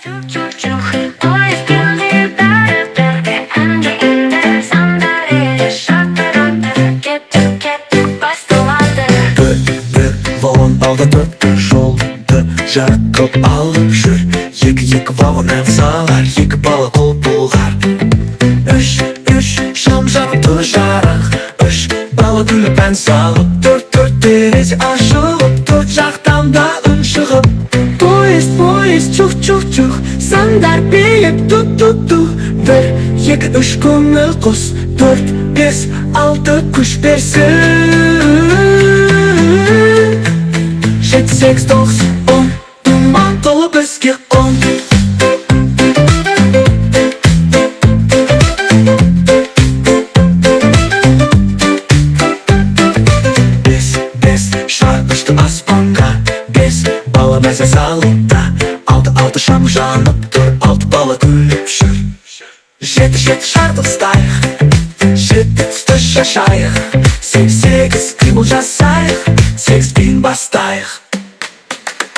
Чух-чух-чух, поезд келді бәрі-бәрі әнді-үнді сандары шаттырады кеттік басталады. Бір вагон алда төрт жолды жарқып алып жүр. Екі вагон ән салар, екі бала қол бұлғар. Үш шам жанып жарық, үш бала күліп ән салып. Төрт терезе ашылып, төрт жақтан да үн шығып. Поезд чух-чух-чух, сандар биік ту-ту-ту. Бір, екі, үш көңіл құс, төрт, бес, алты күш берсін. Жеті, сегіз, тоғыз, он, думан толы бізге он. Бес, шар ұшты аспанға. Бес, бала мәзі салыпта. Алты шам жанып тұр, алты бала күліп жүр. Жеті шарды ұстайық, жеті тұсты шашайық. Сегіз қимыл жасайық, сегіз бин бастайық.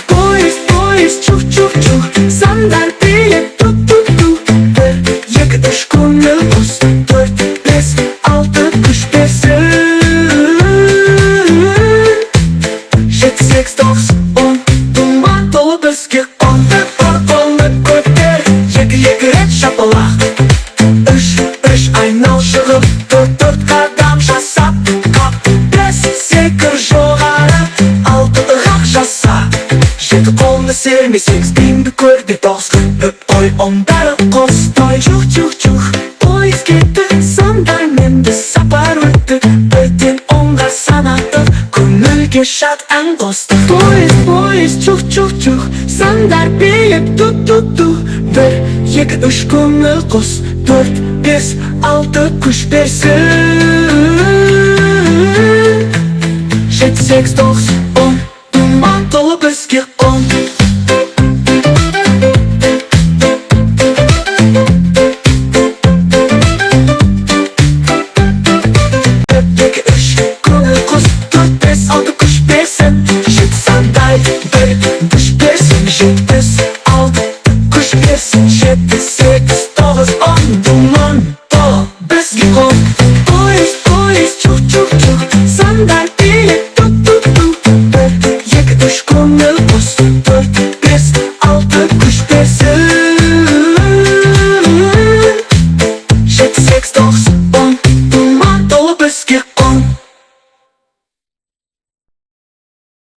Поезд чух-чух-чух, сандар биік ту-ту-ту. Бір, екі, үш көңіл құс, төрт, бес, алты күш берсін. Жеті, сегіз, тоғыз, он, думан толы бізге он. Қолны көтер, екі рет шапалақ. Үш айнал шығып, төрт қадам жасап. Қап, бес, секір жоғары, алты ығақ жаса. Жеті қолны серме, сегіз бинді көрде тоғыз. Үп қой, он бәрі қос той. Чух-чух-чух, поезд кетті, сандарменді сапар өтті. Бірден онға санаттық, көңілге шат ән қосты. Поезд чух-чух-чух, сандар биік ту-ту-ту. Бір, екі, үш көңіл құс, төрт, бес, алты күш берсін. Жеті, сегіз, тоғыз, он, думан толы бізге